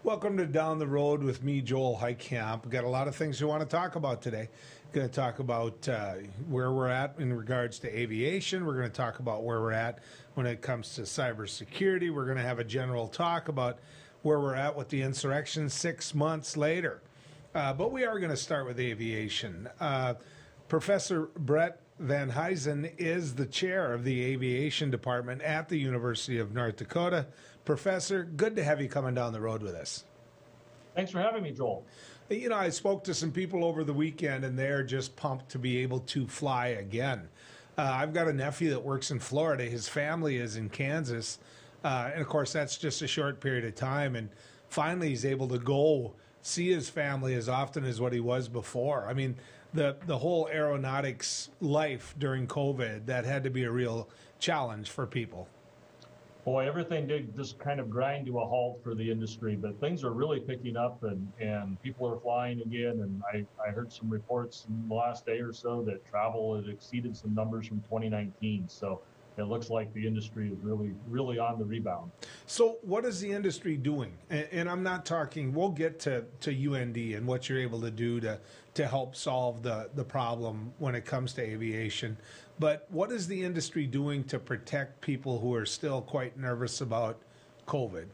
Welcome to Down the Road with me, Joel Heitkamp. We've got a lot of things we want to talk about today. We're going to talk about where we're at in regards to aviation. We're going to talk about where we're at when it comes to cybersecurity. We're going to have a general talk about where we're at with the insurrection 6 months later. But we are going to start with aviation. Professor Brett Venhuizen is the chair of the Aviation Department at the University of North Dakota. Professor, good to have you coming down the road with us. Thanks for having me, Joel. You know, I spoke to some people over the weekend, and they're just pumped to be able to fly again. I've got a nephew that works in Florida. His family is in Kansas. And, of course, that's just a short period of time. And finally, he's able to go see his family as often as what he was before. I mean, the whole aeronautics life during COVID, that had to be a real challenge for people. Boy, everything did just kind of grind to a halt for the industry, but things are really picking up and people are flying again. And I heard some reports in the last day or so that travel had exceeded some numbers from 2019. So it looks like the industry is really on the rebound. So what is the industry doing? And I'm not talking, we'll get to UND and what you're able to do to help solve the problem when it comes to aviation. But what is the industry doing to protect people who are still quite nervous about COVID?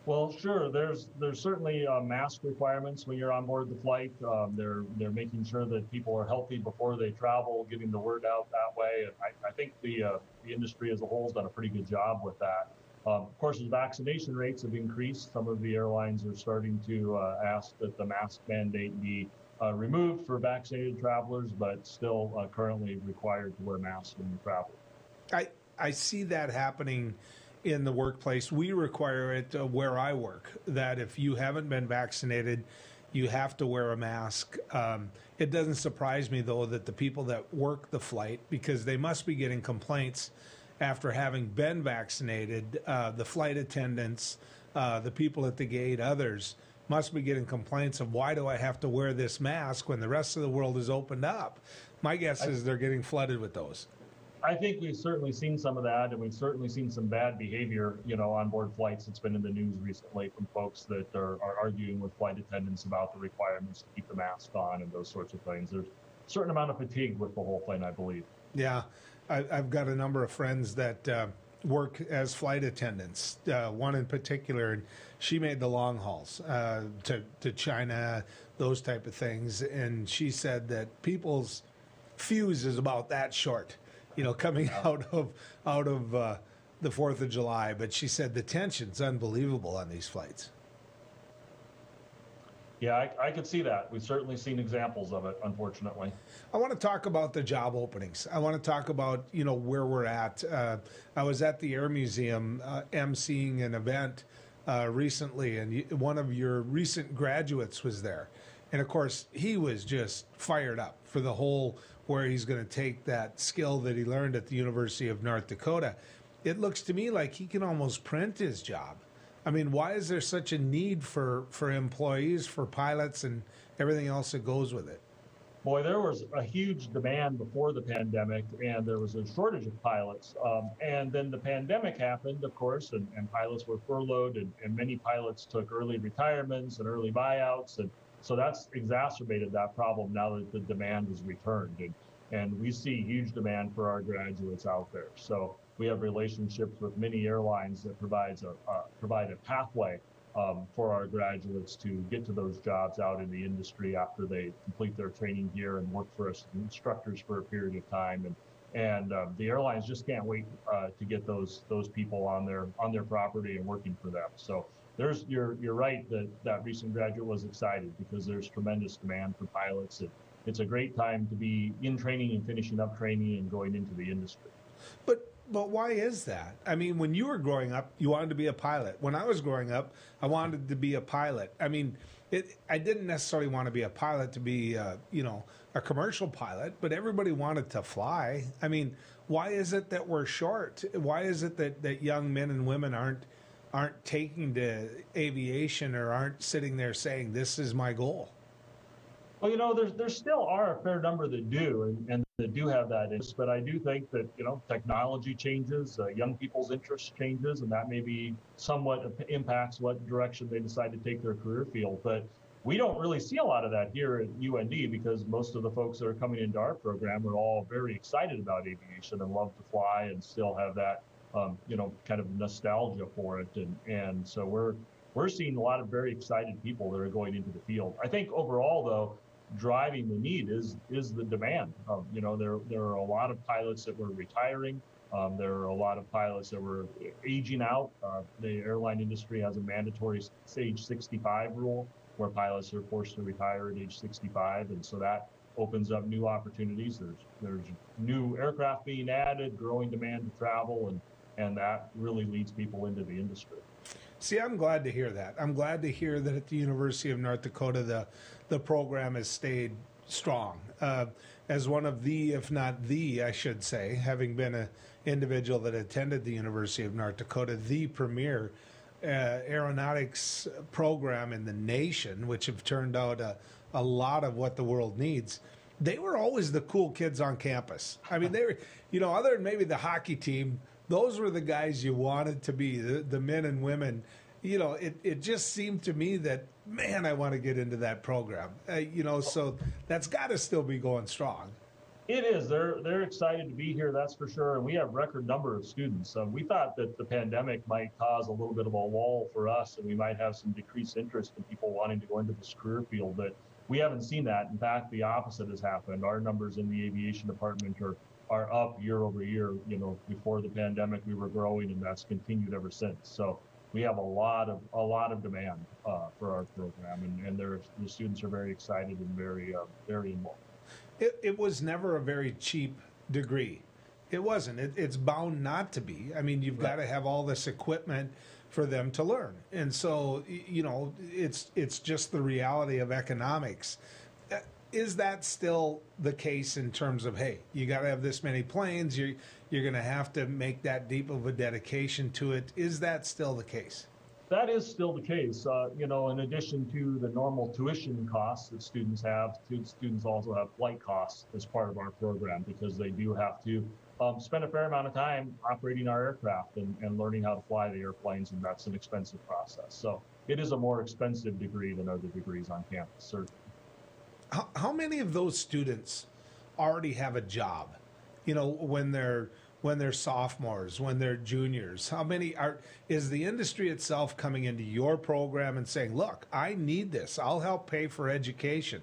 Well, sure. There's certainly mask requirements when you're on board the flight. They're making sure that people are healthy before they travel, getting the word out that way. And I think the industry as a whole has done a pretty good job with that. Of course, as vaccination rates have increased, some of the airlines are starting to ask that the mask mandate be removed for vaccinated travelers, but still currently required to wear masks when you travel. I see that happening in the workplace. We require it where I work, that if you haven't been vaccinated, you have to wear a mask. It doesn't surprise me, though, that the people that work the flight, because they must be getting complaints after having been vaccinated, the flight attendants, the people at the gate, others, must be getting complaints of, why do I have to wear this mask when the rest of the world is opened up? My guess is they're getting flooded with those. I think we've certainly seen some of that, and we've certainly seen some bad behavior, on board flights. It's been in the news recently from folks that are arguing with flight attendants about the requirements to keep the mask on and those sorts of things. There's a certain amount of fatigue with the whole thing, I believe. Yeah, I've got a number of friends that work as flight attendants, one in particular, and she made the long hauls to China, those type of things, and she said that people's fuse is about that short, coming out of the 4th of July. But she said the tension's unbelievable on these flights. Yeah, I could see that. We've certainly seen examples of it, unfortunately. I want to talk about the job openings. I want to talk about, where we're at. I was at the Air Museum emceeing an event recently, and one of your recent graduates was there. And, of course, he was just fired up for the whole where he's going to take that skill that he learned at the University of North Dakota. It looks to me like he can almost print his job. I mean, why is there such a need for employees, for pilots, and everything else that goes with it? Boy, there was a huge demand before the pandemic, and there was a shortage of pilots. And then the pandemic happened, of course, and pilots were furloughed, and many pilots took early retirements and early buyouts. And so that's exacerbated that problem now that the demand has returned. And we see huge demand for our graduates out there. So we have relationships with many airlines that provide a pathway for our graduates to get to those jobs out in the industry after they complete their training here and work for us as instructors for a period of time. And the airlines just can't wait to get those people on their property and working for them. So you're right that recent graduate was excited because there's tremendous demand for pilots. It's a great time to be in training and finishing up training and going into the industry. But why is that? I mean, when you were growing up, you wanted to be a pilot. When I was growing up, I wanted to be a pilot. I mean, I didn't necessarily want to be a pilot to be, a commercial pilot, but everybody wanted to fly. I mean, why is it that we're short? Why is it that young men and women aren't taking to aviation or aren't sitting there saying, this is my goal? Well, there still are a fair number that do, and that do have that interest. But I do think that technology changes, young people's interest changes, and that maybe somewhat impacts what direction they decide to take their career field. But we don't really see a lot of that here at UND because most of the folks that are coming into our program are all very excited about aviation and love to fly and still have that kind of nostalgia for it, and so we're seeing a lot of very excited people that are going into the field. I think overall, though, driving the need is the demand. There are a lot of pilots that were retiring. There are a lot of pilots that were aging out. The airline industry has a mandatory age 65 rule where pilots are forced to retire at age 65, and so that opens up new opportunities. There's new aircraft being added, growing demand to travel, and that really leads people into the industry. See, I'm glad to hear that. I'm glad to hear that at the University of North Dakota, the program has stayed strong. As one of the, if not the, I should say, having been an individual that attended the University of North Dakota, the premier aeronautics program in the nation, which have turned out a lot of what the world needs. They were always the cool kids on campus. I mean, they were, other than maybe the hockey team, those were the guys you wanted to be, the men and women. It just seemed to me that, man, I want to get into that program. So that's got to still be going strong. It is. They're excited to be here, that's for sure. And we have record number of students. We thought that the pandemic might cause a little bit of a lull for us, and we might have some decreased interest in people wanting to go into this career field. But we haven't seen that. In fact, the opposite has happened. Our numbers in the aviation department are up year over year. Before the pandemic, we were growing, and that's continued ever since. So we have a lot of demand for our program, and the students are very excited and very involved. It was never a very cheap degree. It wasn't. It's bound not to be. I mean, you've got to have all this equipment for them to learn, and so it's just the reality of economics. Is that still the case in terms of, hey, you got to have this many planes, you're going to have to make that deep of a dedication to it? Is that still the case? That is still the case. In addition to the normal tuition costs that students have, students also have flight costs as part of our program because they do have to spend a fair amount of time operating our aircraft and learning how to fly the airplanes, and that's an expensive process. So it is a more expensive degree than other degrees on campus, certainly. How many of those students already have a job? When they're sophomores, when they're juniors, how many is the industry itself coming into your program and saying, look, I need this, I'll help pay for education,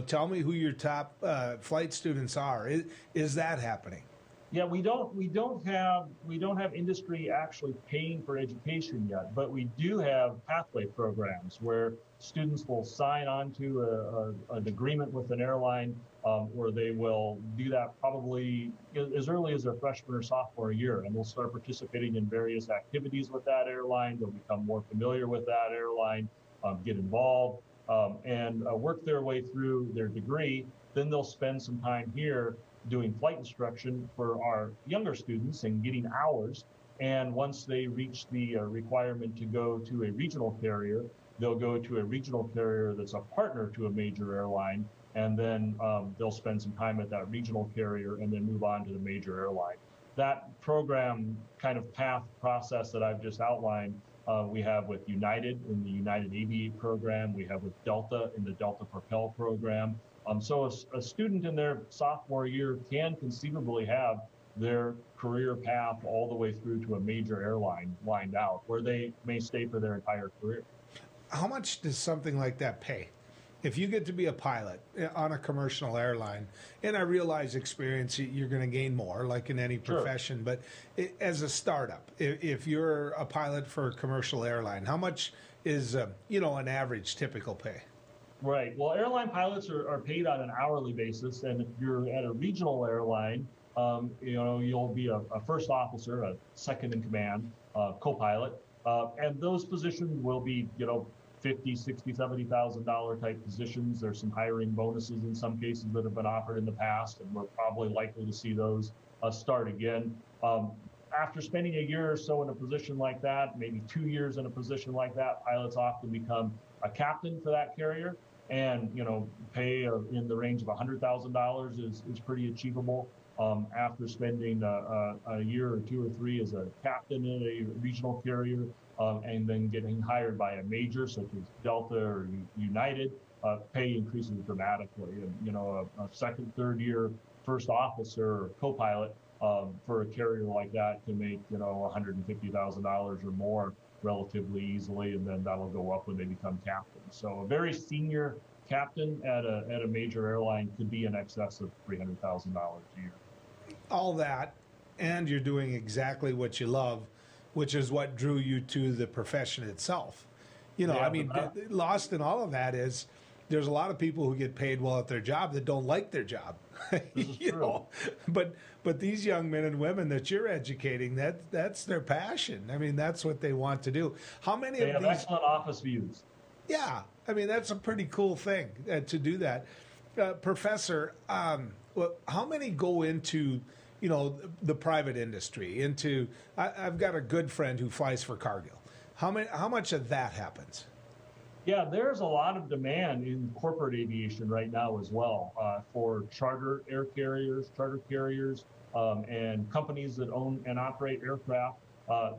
tell me who your top flight students are? Is that happening? Yeah, we don't have industry actually paying for education yet, but we do have pathway programs where students will sign on to an agreement with an airline where they will do that probably as early as their freshman or sophomore year, and they'll start participating in various activities with that airline. They'll become more familiar with that airline, get involved, and work their way through their degree. Then they'll spend some time here doing flight instruction for our younger students and getting hours. And once they reach the requirement to go to a regional carrier, they'll go to a regional carrier that's a partner to a major airline, and then they'll spend some time at that regional carrier and then move on to the major airline. That program kind of path process that I've just outlined, we have with United in the United Aviate program, we have with Delta in the Delta Propel program. So a student in their sophomore year can conceivably have their career path all the way through to a major airline lined out, where they may stay for their entire career. How much does something like that pay? If you get to be a pilot on a commercial airline, and I realize experience, you're going to gain more, like in any profession, sure. But as a startup, if you're a pilot for a commercial airline, how much is, an average typical pay? Right. Well, airline pilots are paid on an hourly basis, and if you're at a regional airline, you'll be a first officer, a second in command, co-pilot, and those positions will be, $50,000, $60,000, $70,000 type positions. There's some hiring bonuses in some cases that have been offered in the past, and we're probably likely to see those start again. After spending a year or so in a position like that, maybe 2 years in a position like that, pilots often become a captain for that carrier. and pay in the range of $100,000 is pretty achievable. After spending a year or 2 or 3 as a captain in a regional carrier, and then getting hired by a major such as Delta or United, pay increases dramatically. And a second, third year first officer or co-pilot for a carrier like that can make $150,000 or more relatively easily, and then that'll go up when they become captains. So a very senior captain at a major airline could be in excess of $300,000 a year. All that, and you're doing exactly what you love, which is what drew you to the profession itself. Lost in all of that is there's a lot of people who get paid well at their job that don't like their job. But these young men and women that you're educating, that's their passion. I mean, that's what they want to do. How many they of have these excellent office views? Yeah, I mean, that's a pretty cool thing to do that. Professor, how many go into the private industry? I've got a good friend who flies for Cargill. How much of that happens? Yeah, there's a lot of demand in corporate aviation right now as well for charter carriers, and companies that own and operate aircraft.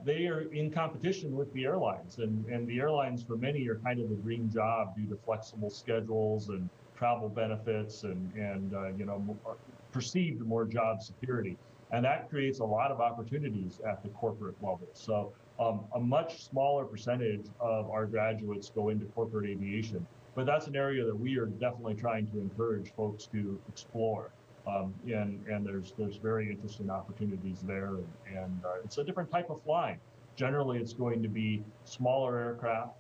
They are in competition with the airlines, and the airlines for many are kind of the dream job due to flexible schedules and travel benefits and perceived more job security. And that creates a lot of opportunities at the corporate level. So a much smaller percentage of our graduates go into corporate aviation, but that's an area that we are definitely trying to encourage folks to explore. And there's very interesting opportunities there, and it's a different type of flying. Generally, it's going to be smaller aircraft.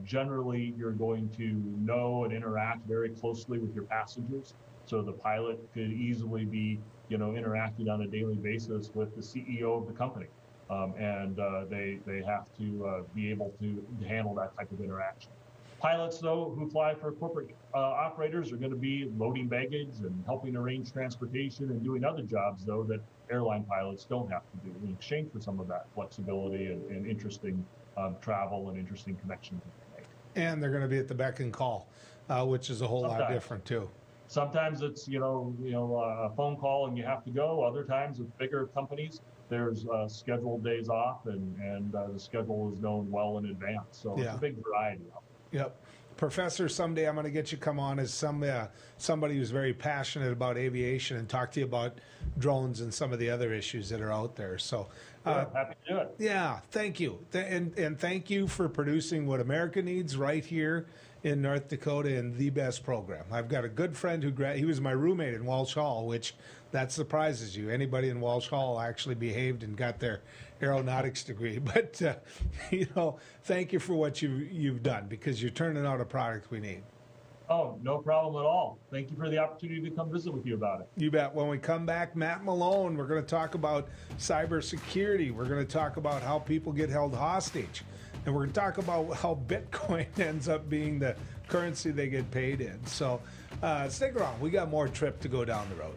Generally, you're going to know and interact very closely with your passengers. So the pilot could easily be, interacting on a daily basis with the CEO of the company. And they have to be able to handle that type of interaction. Pilots, though, who fly for corporate operators are going to be loading baggage and helping arrange transportation and doing other jobs, though, that airline pilots don't have to do in exchange for some of that flexibility and interesting travel and interesting connections that they make. And they're going to be at the beck and call, which is a whole lot different, too. Sometimes it's, a phone call and you have to go. Other times with bigger companies, there's scheduled days off and the schedule is known well in advance. So it's a big variety of it. Yep. Professor, someday I'm going to get you come on as somebody who's very passionate about aviation and talk to you about drones and some of the other issues that are out there. So happy to do it. Yeah, thank you. And thank you for producing what America needs right here in North Dakota in the best program. I've got a good friend he was my roommate in Walsh Hall, which that surprises you. Anybody in Walsh Hall actually behaved and got their aeronautics degree. But, thank you for what you've done, because you're turning out a product we need. Oh, no problem at all. Thank you for the opportunity to come visit with you about it. You bet. When we come back, Matt Malone, we're going to talk about cybersecurity. We're going to talk about how people get held hostage. And we're going to talk about how Bitcoin ends up being the currency they get paid in. So stick around. We got more trip to go down the road.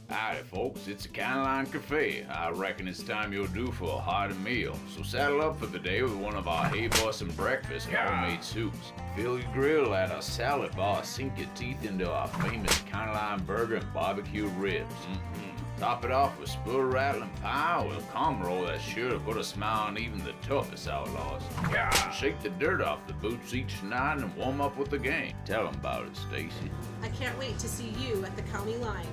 Howdy, folks. It's a Line Cafe. I reckon it's time you're due for a hearty meal. So saddle up for the day with one of our hay-bossing breakfast homemade soups. Fill your grill at our salad bar. Sink your teeth into our famous Line burger and barbecue ribs. Top it off with spoon-rattling pie with a calm roll that's sure to put a smile on even the toughest outlaws. Shake the dirt off the boots each night and warm up with the game. Tell them about it, Stacy. I can't wait to see you at the county line.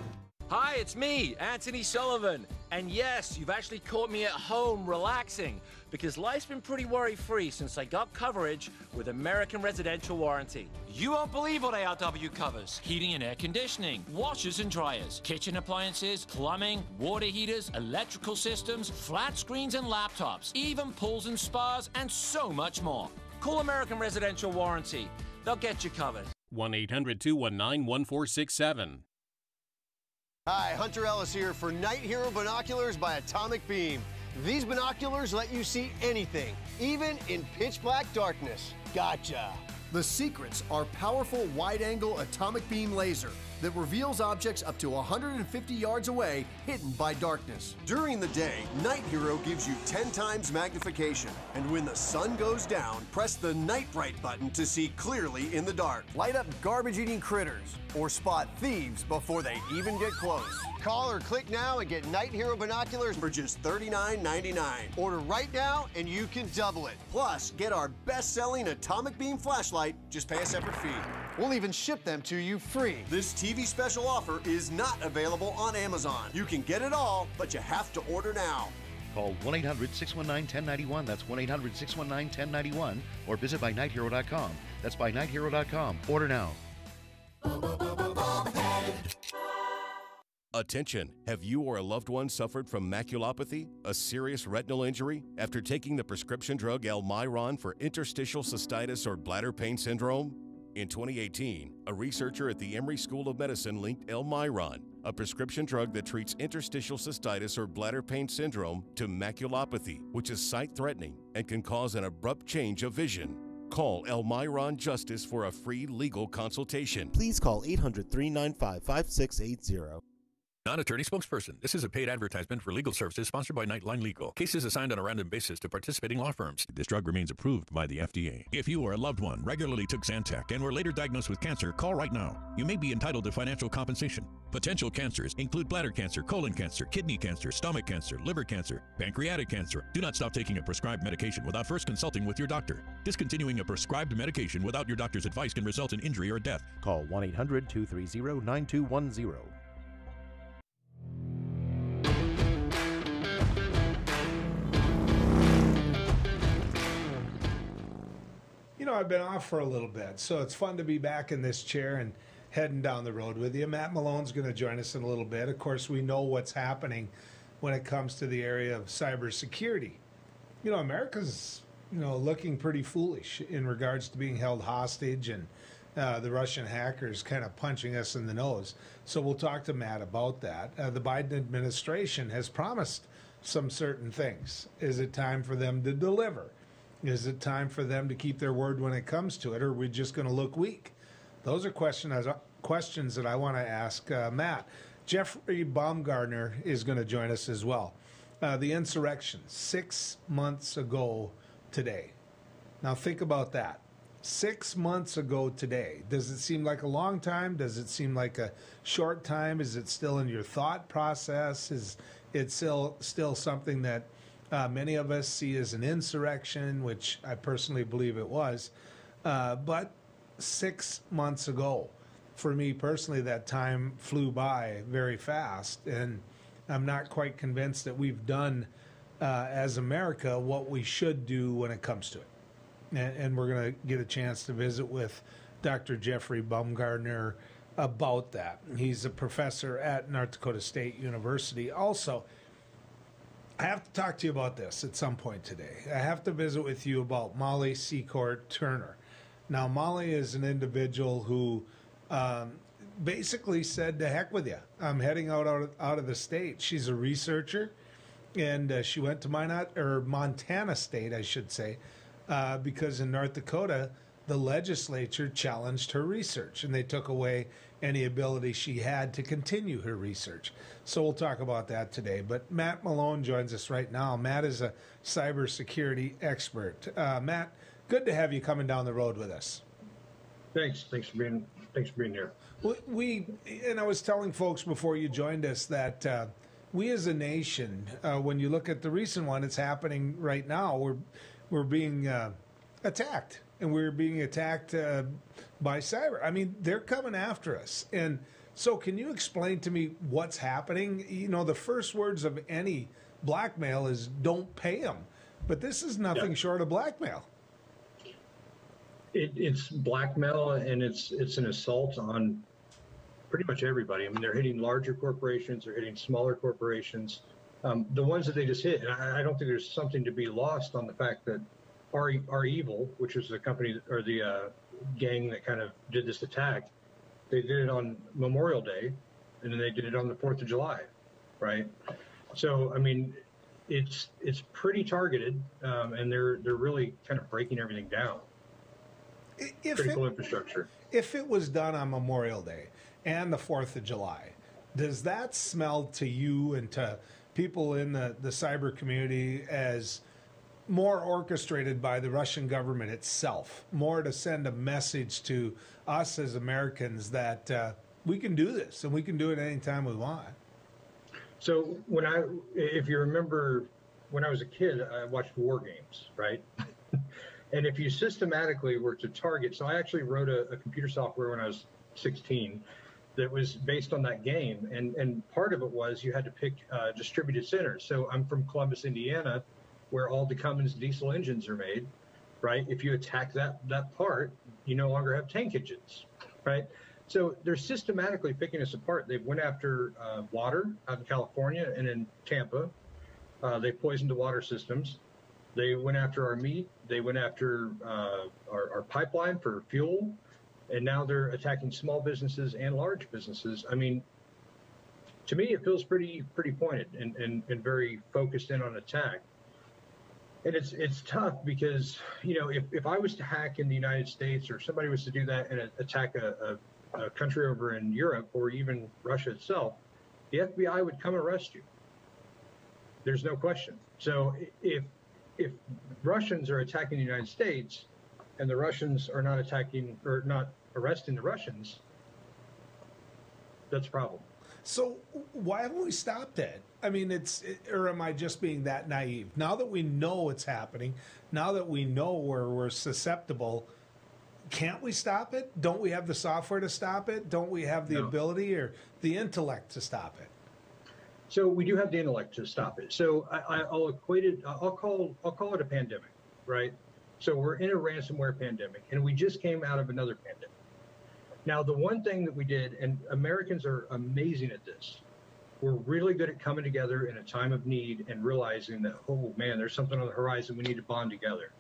Hi, it's me, Anthony Sullivan. And yes, you've actually caught me at home relaxing, because life's been pretty worry-free since I got coverage with American Residential Warranty. You won't believe what ARW covers. Heating and air conditioning, washers and dryers, kitchen appliances, plumbing, water heaters, electrical systems, flat screens and laptops, even pools and spas, and so much more. Call American Residential Warranty. They'll get you covered. 1-800-219-1467. Hi, Hunter Ellis here for Night Hero Binoculars by Atomic Beam. These binoculars let you see anything, even in pitch black darkness. Gotcha. The secrets are powerful wide-angle atomic beam laser that reveals objects up to 150 yards away hidden by darkness. During the day, Night Hero gives you 10 times magnification. And when the sun goes down, press the Night Bright button to see clearly in the dark. Light up garbage-eating critters or spot thieves before they even get close. Call or click now and get Night Hero binoculars for just $39.99. Order right now and you can double it. Plus, get our best-selling atomic beam flashlight. Just pay a separate fee. We'll even ship them to you free. This TV special offer is not available on Amazon. You can get it all, but you have to order now. Call 1-800-619-1091. That's 1-800-619-1091. Or visit bynighthero.com. That's bynighthero.com. Order now. Attention, have you or a loved one suffered from maculopathy, a serious retinal injury, after taking the prescription drug Almiron for interstitial cystitis or bladder pain syndrome? In 2018, a researcher at the Emory School of Medicine linked Almiron, a prescription drug that treats interstitial cystitis or bladder pain syndrome, to maculopathy, which is sight-threatening and can cause an abrupt change of vision. Call Almiron Justice for a free legal consultation. Please call 800-395-5680. Non-attorney spokesperson. This is a paid advertisement for legal services sponsored by Nightline Legal. Cases assigned on a random basis to participating law firms. This drug remains approved by the FDA. If you or a loved one regularly took Zantac and were later diagnosed with cancer, call right now. You may be entitled to financial compensation. Potential cancers include bladder cancer, colon cancer, kidney cancer, stomach cancer, liver cancer, pancreatic cancer. Do not stop taking a prescribed medication without first consulting with your doctor. Discontinuing a prescribed medication without your doctor's advice can result in injury or death. Call 1-800-230-9210. You know, I've been off for a little bit, so it's fun to be back in this chair and heading down the road with you. Matt Malone's going to join us in a little bit. Of course, we know what's happening when it comes to the area of cybersecurity. You know, America's, looking pretty foolish in regards to being held hostage and the Russian hackers kind of punching us in the nose. So we'll talk to Matt about that. The Biden administration has promised some certain things. Is it time for them to deliver? Is it time for them to keep their word when it comes to it, or are we just going to look weak? Those are questions that I want to ask Matt. Jeffrey Bumgarner is going to join us as well. The insurrection, 6 months ago today. Now think about that. 6 months ago today. Does it seem like a long time? Does it seem like a short time? Is it still in your thought process? Is it still something that many of us see as an insurrection, which I personally believe it was. But 6 months ago, for me personally, that time flew by very fast. And I'm not quite convinced that we've done, as America, what we should do when it comes to it. And we're going to get a chance to visit with Dr. Jeffrey Bumgarner about that. He's a professor at North Dakota State University. Also, I have to talk to you about this at some point today. I have to visit with you about Molly Secord Turner. Now, Molly is an individual who basically said, to heck with you. I'm heading out of the state. She's a researcher, and she went to Montana State, I should say, because in North Dakota, the legislature challenged her research, and they took away any ability she had to continue her research. So we'll talk about that today. But Matt Malone joins us right now. Matt is a cybersecurity expert. Matt, good to have you coming down the road with us. Thanks for being here. And I was telling folks before you joined us that we as a nation, when you look at the recent one, it's happening right now. We're being attacked. And we're being attacked by cyber. I mean, they're coming after us. And so can you explain to me what's happening? You know, the first words of any blackmail is don't pay them. But this is nothing short of blackmail. It's blackmail, and it's an assault on pretty much everybody. I mean, they're hitting larger corporations. They're hitting smaller corporations. The ones that they just hit, and I don't think there's something to be lost on the fact that Our Evil, which was the company or the gang that kind of did this attack, they did it on Memorial Day, and then they did it on the 4th of July, right? So, I mean, it's pretty targeted, and they're really kind of breaking everything down. Critical infrastructure. If it was done on Memorial Day, and the 4th of July. Does that smell to you and to people in the cyber community as more orchestrated by the Russian government itself, more to send a message to us as Americans that we can do this and we can do it anytime we want? So if you remember, when I was a kid, I watched war games, right? And if you systematically were to target, so I actually wrote a computer software when I was 16 that was based on that game. And part of it was you had to pick distributed centers. So I'm from Columbus, Indiana, where all the Cummins diesel engines are made, right? If you attack that part, you no longer have tank engines, right? So they're systematically picking us apart. They went after water out in California and in Tampa. They poisoned the water systems. They went after our meat. They went after our pipeline for fuel. And now they're attacking small businesses and large businesses. I mean, to me, it feels pretty pointed and very focused in on attack. And it's tough because, you know, if I was to hack in the United States or somebody was to do that and attack a country over in Europe or even Russia itself, the FBI would come arrest you. There's no question. So if Russians are attacking the United States and the Russians are not attacking or not arresting the Russians, that's a problem. So why haven't we stopped it? I mean, or am I just being that naive? Now that we know it's happening, now that we know where we're susceptible, can't we stop it? Don't we have the software to stop it? Don't we have the ability or the intellect to stop it? So we do have the intellect to stop it. So I'll equate it. I'll call it a pandemic, right? So we're in a ransomware pandemic, and we just came out of another pandemic. Now, the one thing that we did, and Americans are amazing at this, we're really good at coming together in a time of need and realizing that, oh man, there's something on the horizon. We need to bond together.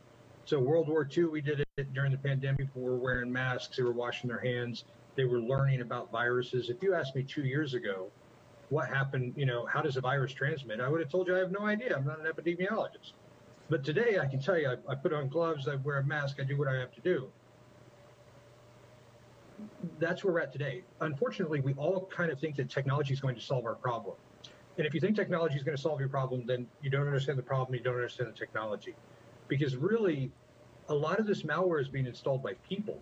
So World War II, we did it during the pandemic. People were wearing masks. They were washing their hands. They were learning about viruses. If you asked me 2 years ago, what happened, you know, how does a virus transmit? I would have told you I have no idea. I'm not an epidemiologist. But today I can tell you, I put on gloves, I wear a mask, I do what I have to do. That's where we're at today. Unfortunately, we all kind of think that technology is going to solve our problem. And if you think technology is going to solve your problem, then you don't understand the problem, you don't understand the technology. Because really, a lot of this malware is being installed by people.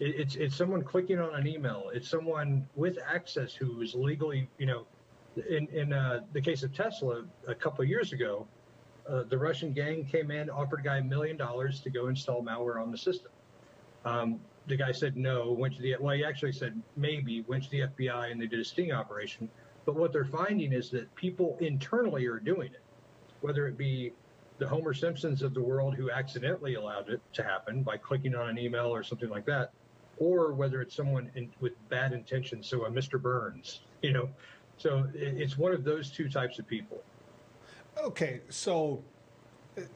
It's someone clicking on an email. It's someone with access who is legally, you know, in the case of Tesla a couple of years ago, the Russian gang came in, offered a guy $1 million to go install malware on the system. The guy said no, went to he actually said maybe, went to the FBI and they did a sting operation. But what they're finding is that people internally are doing it, whether it be the Homer Simpsons of the world who accidentally allowed it to happen by clicking on an email or something like that, or whether it's someone with bad intentions, so a Mr. Burns, you know. So it's one of those two types of people. Okay, so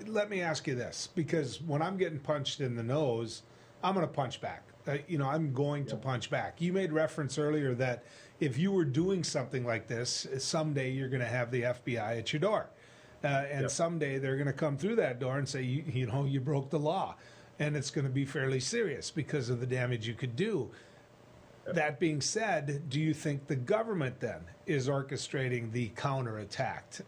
let me ask you this, because when I'm getting punched in the nose, I'm going to punch back. You know, I'm going to punch back. You made reference earlier that if you were doing something like this, someday you're going to have the FBI at your door. And someday they're going to come through that door and say, you know, you broke the law. And it's going to be fairly serious because of the damage you could do. That being said, do you think the government then is orchestrating the counterattack?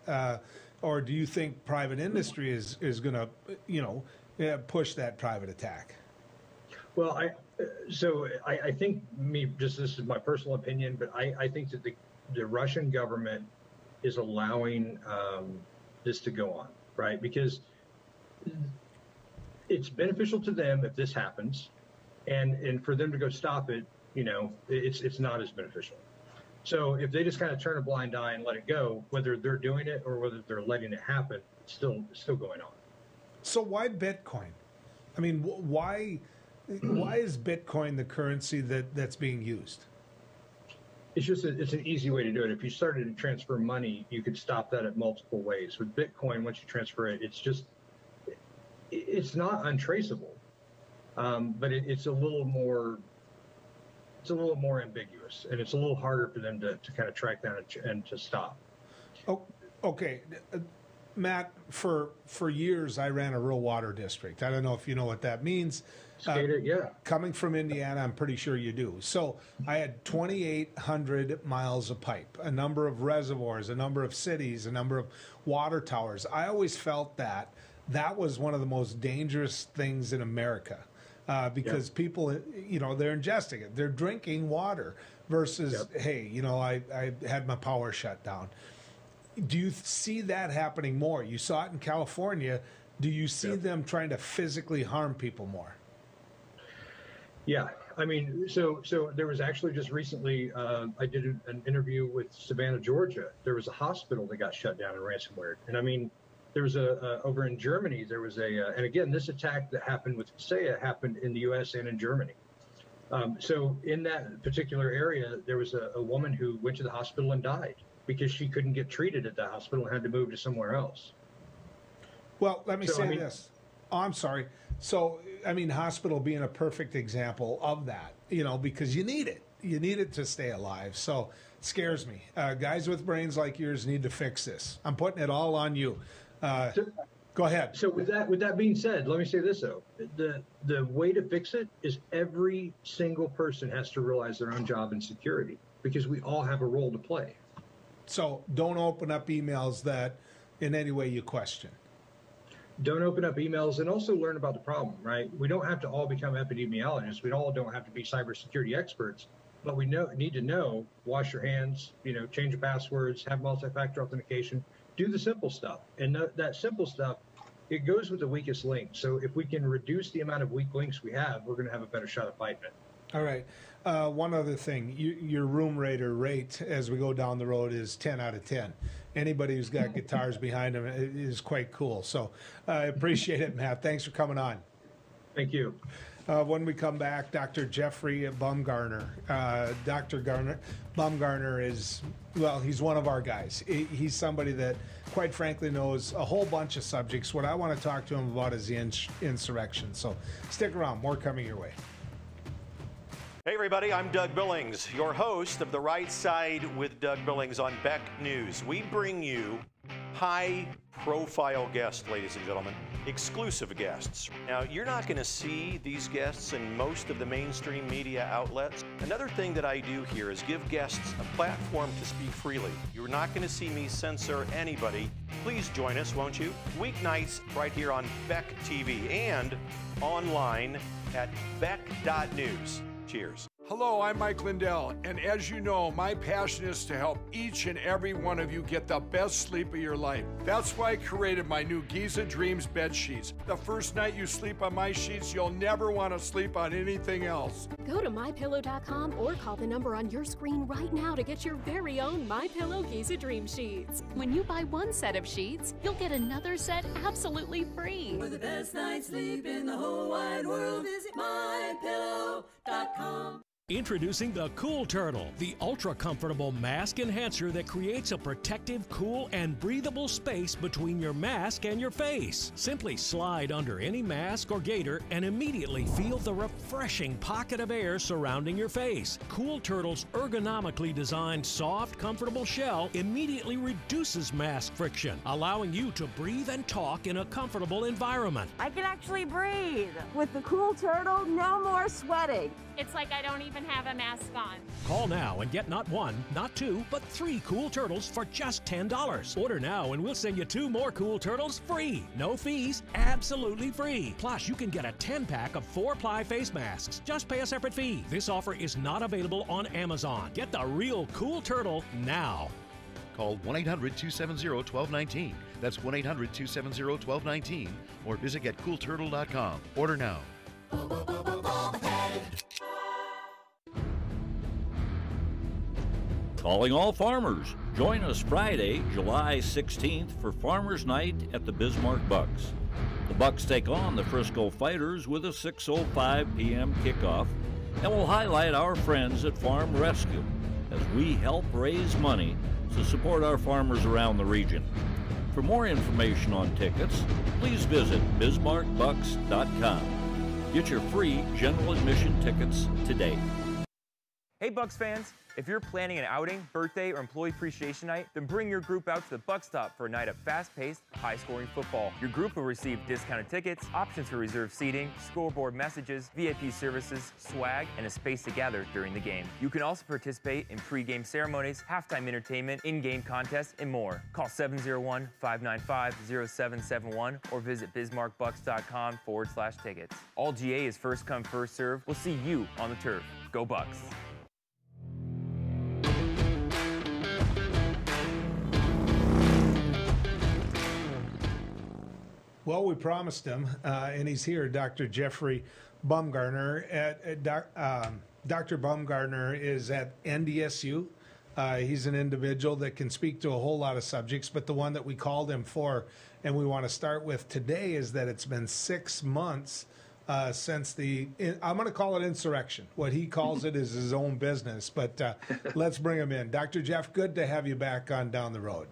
Or do you think private industry is going to, you know, push that private attack? Well, I think this is my personal opinion, but I think that the Russian government is allowing this to go on, right? Because it's beneficial to them if this happens, and for them to go stop it, you know, it's not as beneficial. So if they just kind of turn a blind eye and let it go, whether they're doing it or whether they're letting it happen, it's still going on. So why Bitcoin? I mean, why is Bitcoin the currency that's being used? It's just it's an easy way to do it. If you started to transfer money, you could stop that at multiple ways. With Bitcoin, once you transfer it, it's not untraceable, but it's a little more ambiguous, and it's a little harder for them to kind of track down and to stop. Oh, okay. Matt, for years I ran a rural water district. I don't know if you know what that means. Yeah. Coming from Indiana, I'm pretty sure you do. So I had 2,800 miles of pipe, a number of reservoirs, a number of cities, a number of water towers. I always felt that was one of the most dangerous things in America because people, you know, they're ingesting it. They're drinking water versus, hey, you know, I had my power shut down. Do you see that happening more? You saw it in California. Do you see them trying to physically harm people more? Yeah, I mean, so there was actually just recently, I did an interview with Savannah, Georgia. There was a hospital that got shut down in ransomware. And I mean, there was over in Germany, there was and again, this attack that happened with Kaseya happened in the US and in Germany. So in that particular area, there was a woman who went to the hospital and died because she couldn't get treated at the hospital and had to move to somewhere else. Well, let me say this. Oh, I'm sorry. So, I mean, hospital being a perfect example of that, you know, because you need it. You need it to stay alive. So it scares me. Guys with brains like yours need to fix this. I'm putting it all on you. Go ahead. So with that being said, let me say this, though. The way to fix it is every single person has to realize their own job in security because we all have a role to play. So don't open up emails that in any way you question. Don't open up emails and also learn about the problem, right? We don't have to all become epidemiologists. We all don't have to be cybersecurity experts, but we need to know, wash your hands, you know, change your passwords, have multi-factor authentication, do the simple stuff. And that simple stuff, it goes with the weakest link. So if we can reduce the amount of weak links we have, we're going to have a better shot at fighting it. All right. One other thing, your room raider rate as we go down the road is 10 out of 10. Anybody who's got guitars behind them is quite cool. So I appreciate it, Matt. Thanks for coming on. Thank you. When we come back, Dr. Jeffrey Bumgarner. Dr. Bumgarner is, well, he's one of our guys. He's somebody that, quite frankly, knows a whole bunch of subjects. What I want to talk to him about is the insurrection. So stick around. More coming your way. Hey everybody, I'm Doug Billings, your host of The Right Side with Doug Billings on Beck News. We bring you high-profile guests, ladies and gentlemen, exclusive guests. Now, you're not going to see these guests in most of the mainstream media outlets. Another thing that I do here is give guests a platform to speak freely. You're not going to see me censor anybody. Please join us, won't you? Weeknights right here on Beck TV and online at beck.news. Cheers. Hello, I'm Mike Lindell, and as you know, my passion is to help each and every one of you get the best sleep of your life. That's why I created my new Giza Dreams bed sheets. The first night you sleep on my sheets, you'll never want to sleep on anything else. Go to MyPillow.com or call the number on your screen right now to get your very own MyPillow Giza Dream sheets. When you buy one set of sheets, you'll get another set absolutely free. For the best night's sleep in the whole wide world, visit MyPillow.com. Introducing the Cool Turtle, the ultra-comfortable mask enhancer that creates a protective, cool, and breathable space between your mask and your face. Simply slide under any mask or gaiter and immediately feel the refreshing pocket of air surrounding your face. Cool Turtle's ergonomically designed, soft, comfortable shell immediately reduces mask friction, allowing you to breathe and talk in a comfortable environment. I can actually breathe. With the Cool Turtle, no more sweating. It's like I don't even have a mask on. Call now and get not one, not two, but 3 Cool Turtles for just $10. Order now and we'll send you 2 more Cool Turtles free. No fees, absolutely free. Plus, you can get a 10-pack of 4-ply face masks. Just pay a separate fee. This offer is not available on Amazon. Get the real Cool Turtle now. Call 1-800-270-1219. That's 1-800-270-1219. Or visit getcoolturtle.com. Order now. Calling all farmers. Join us Friday, July 16th for Farmers Night at the Bismarck Bucks. The Bucks take on the Frisco Fighters with a 6:05 p.m. kickoff, and we'll highlight our friends at Farm Rescue as we help raise money to support our farmers around the region. For more information on tickets, please visit bismarckbucks.com. Get your free general admission tickets today. Hey Bucks fans, if you're planning an outing, birthday, or employee appreciation night, then bring your group out to the Buck Stop for a night of fast-paced, high-scoring football. Your group will receive discounted tickets, options for reserved seating, scoreboard messages, VIP services, swag, and a space to gather during the game. You can also participate in pre-game ceremonies, halftime entertainment, in-game contests, and more. Call 701-595-0771 or visit bismarckbucks.com/tickets. All GA is first come, first serve. We'll see you on the turf. Go Bucks! Well, we promised him, and he's here, Dr. Jeffrey Bumgarner. Dr. Bumgarner is at NDSU. He's an individual that can speak to a whole lot of subjects, but the one that we called him for and we want to start with today is that it's been 6 months since I'm going to call it insurrection. What he calls it is his own business, but let's bring him in. Dr. Jeff, good to have you back on Down the Road.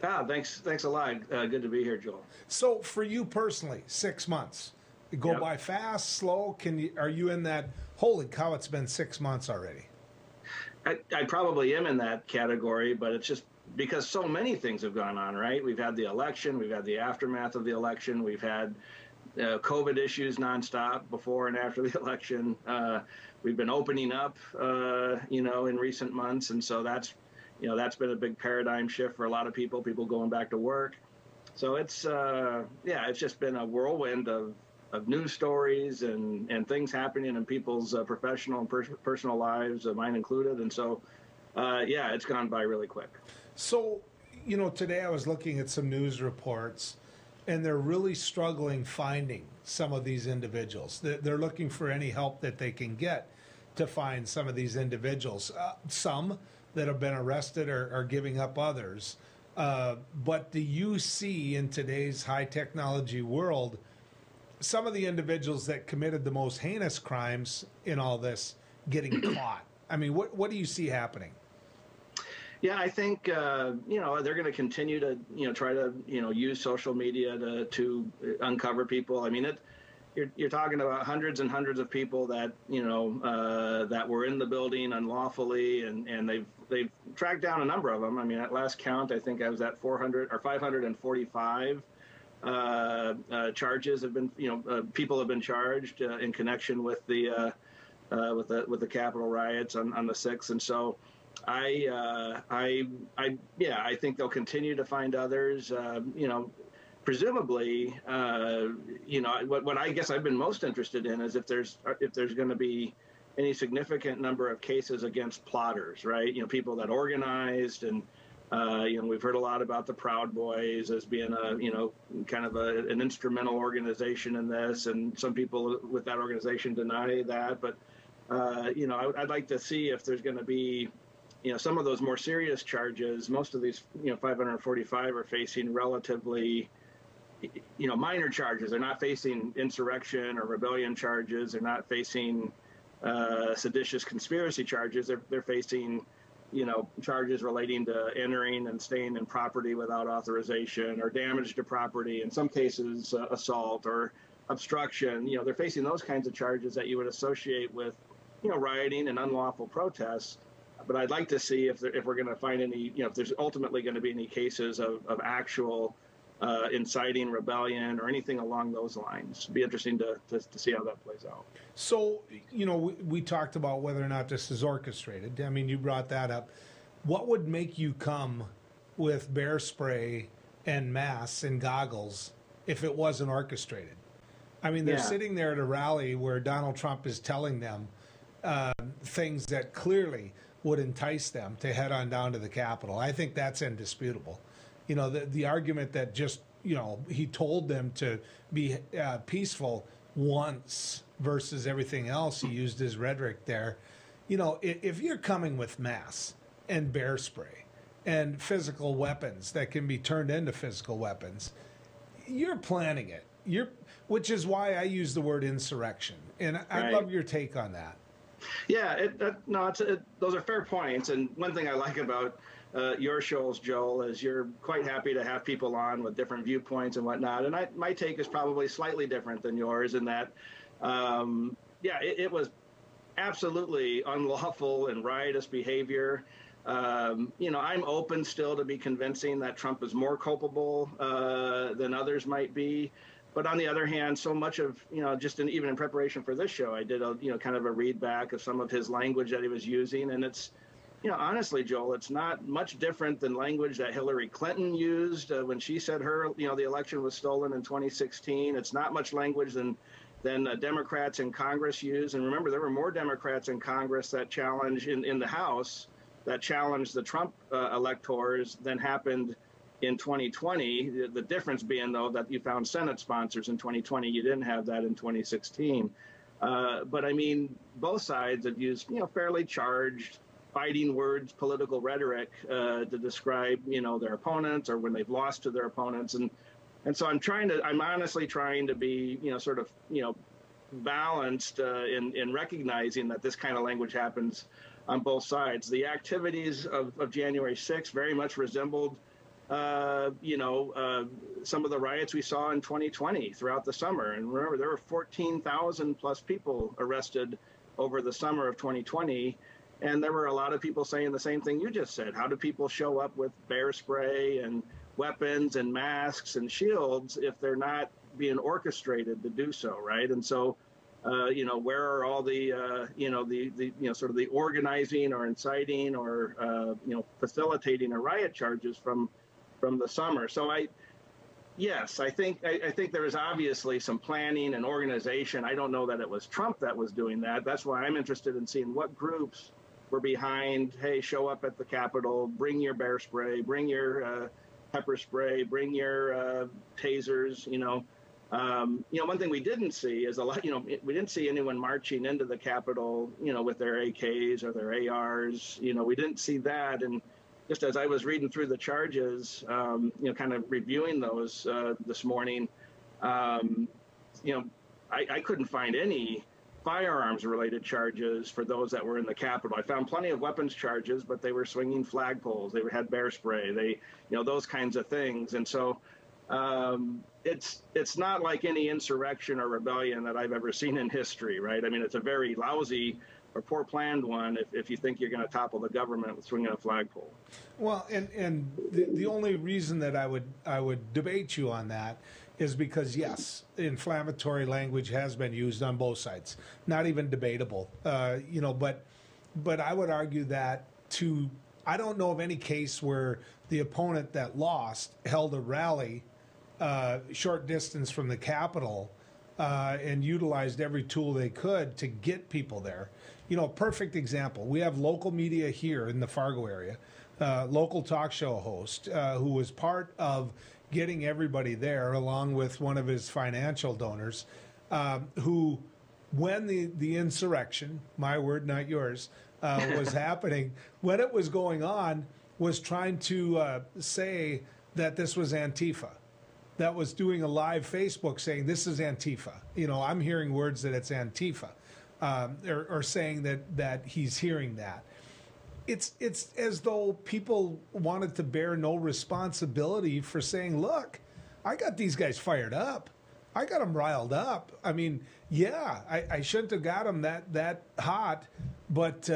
Thanks a lot. Good to be here, Joel. So for you personally, 6 months, go by fast, slow? Are you in that, holy cow, it's been 6 months already? I probably am in that category, but it's just because so many things have gone on, right? We've had the election, we've had the aftermath of the election, we've had COVID issues nonstop before and after the election. We've been opening up, in recent months, and so that's been a big paradigm shift for a lot of people going back to work. So it's just been a whirlwind of news stories and things happening in people's professional and personal lives, mine included. And so, it's gone by really quick. So, today I was looking at some news reports, and they're really struggling finding some of these individuals. They're looking for any help that they can get to find some of these individuals. Some that have been arrested are giving up others. But do you see in today's high technology world some of the individuals that committed the most heinous crimes in all this getting caught? I mean, what do you see happening? Yeah, I think, they're going to continue to, try to, use social media to uncover people. I mean, you're talking about hundreds and hundreds of people that, that were in the building unlawfully, and they've tracked down a number of them. I mean, at last count, I think I was at 400 or 545 charges have been, people have been charged in connection with the Capitol riots on the 6th. And so I think they'll continue to find others, presumably, what I guess I've been most interested in is if there's going to be any significant number of cases against plotters, right? People that organized, and we've heard a lot about the Proud Boys as being kind of an instrumental organization in this, and some people with that organization deny that. But I'd like to see if there's going to be some of those more serious charges. Most of these 545 are facing relatively minor charges. They're not facing insurrection or rebellion charges. They're not facing seditious conspiracy charges. They're facing charges relating to entering and staying in property without authorization, or damage to property, in some cases assault or obstruction. They're facing those kinds of charges that you would associate with rioting and unlawful protests. But I'd like to see if we're going to find any, if there's ultimately going to be any cases of actual inciting rebellion or anything along those lines. It'd be interesting to see how that plays out. So, we talked about whether or not this is orchestrated. I mean, you brought that up. What would make you come with bear spray and masks and goggles if it wasn't orchestrated? I mean, they're sitting there at a rally where Donald Trump is telling them things that clearly would entice them to head on down to the Capitol. I think that's indisputable. The argument that just, he told them to be peaceful once versus everything else, he used his rhetoric there. If you're coming with masks and bear spray and physical weapons that can be turned into physical weapons, you're planning it. Which is why I use the word insurrection. And I'd love your take on that. Yeah, those are fair points. And one thing I like about your shows, Joel, is you're quite happy to have people on with different viewpoints and whatnot. And my take is probably slightly different than yours in that, it was absolutely unlawful and riotous behavior. You know, I'm open still to be convincing that Trump is more culpable than others might be. But on the other hand, so much of, you know, just even in preparation for this show, I did a, you know, kind of a read back of some of his language that he was using. And it's, you know, honestly, Joel, it's not much different than language that Hillary Clinton used when she said her, you know, the election was stolen in 2016. It's not much language than Democrats in Congress used. And remember, there were more Democrats in Congress that challenged in the House that challenged the Trump electors than happened in 2020. The difference being, though, that you found Senate sponsors in 2020. You didn't have that in 2016. But I mean, both sides have used, you know, fairly charged, fighting words, political rhetoric to describe, you know, their opponents or when they've lost to their opponents. And so I'm honestly trying to be, you know, sort of, you know, balanced in recognizing that this kind of language happens on both sides. The activities of January 6th very much resembled, you know, some of the riots we saw in 2020 throughout the summer. And remember, there were 14,000 plus people arrested over the summer of 2020. And there were a lot of people saying the same thing you just said. How do people show up with bear spray and weapons and masks and shields if they're not being orchestrated to do so, right? And so, you know, where are all the, you know, the you know, sort of the organizing or inciting or, you know, facilitating a riot charges from the summer? So yes, I think there is obviously some planning and organization. I don't know that it was Trump that was doing that. That's why I'm interested in seeing what groups were behind, hey, show up at the Capitol, bring your bear spray, bring your pepper spray, bring your tasers, you know. You know, one thing we didn't see is we didn't see anyone marching into the Capitol, you know, with their AKs or their ARs. You know, we didn't see that. And just as I was reading through the charges, you know, kind of reviewing those this morning, you know, I couldn't find any firearms-related charges for those that were in the Capitol. I found plenty of weapons charges, but they were swinging flagpoles. They had bear spray. They, you know, those kinds of things. And so it's not like any insurrection or rebellion that I've ever seen in history, right? I mean, it's a very lousy or poor planned one if you think you're going to topple the government with swinging a flagpole. Well, and the only reason that I would debate you on that is because, yes, inflammatory language has been used on both sides. Not even debatable, you know, but I would argue that I don't know of any case where the opponent that lost held a rally short distance from the Capitol and utilized every tool they could to get people there. You know, perfect example. We have local media here in the Fargo area, local talk show host who was part of getting everybody there, along with one of his financial donors, who, when the insurrection, my word, not yours, was happening, when it was going on, was trying to say that this was Antifa. That was doing a live Facebook saying, this is Antifa. You know, I'm hearing words that it's Antifa, or saying that he's hearing that. It's as though people wanted to bear no responsibility for saying, look, I got these guys fired up. I got them riled up. I mean, yeah, I shouldn't have got them that hot. But,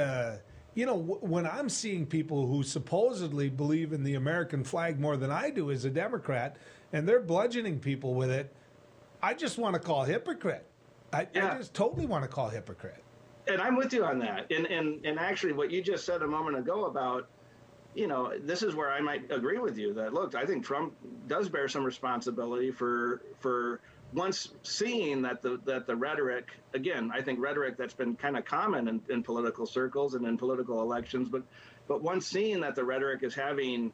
you know, when I'm seeing people who supposedly believe in the American flag more than I do as a Democrat, and they're bludgeoning people with it, I just want to call hypocrite. I just totally want to call hypocrite. And I'm with you on that. And actually what you just said a moment ago about, you know, this is where I might agree with you that, look, I think Trump does bear some responsibility for once seeing that the rhetoric, again, I think rhetoric that's been kind of common in political circles and in political elections, but once seeing that the rhetoric is having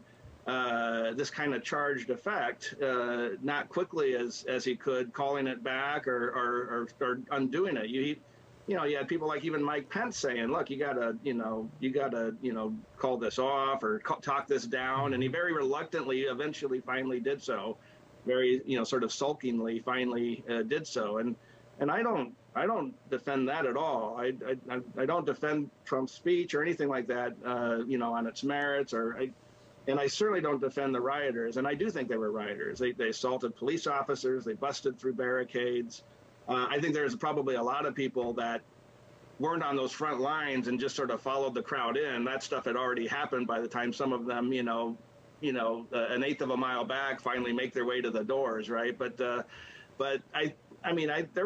this kind of charged effect, not quickly as he could, calling it back or undoing it. You know, you had people like even Mike Pence saying, look, you gotta call this off or talk this down. And he very reluctantly eventually finally did so, very, you know, sort of sulkingly finally did so. And I don't defend that at all. I don't defend Trump's speech or anything like that, you know, on its merits, and I certainly don't defend the rioters. And I do think they were rioters. They assaulted police officers. They busted through barricades. I think there's probably a lot of people that weren't on those front lines and just sort of followed the crowd in. That stuff had already happened by the time some of them, an eighth of a mile back, finally make their way to the doors, right? But there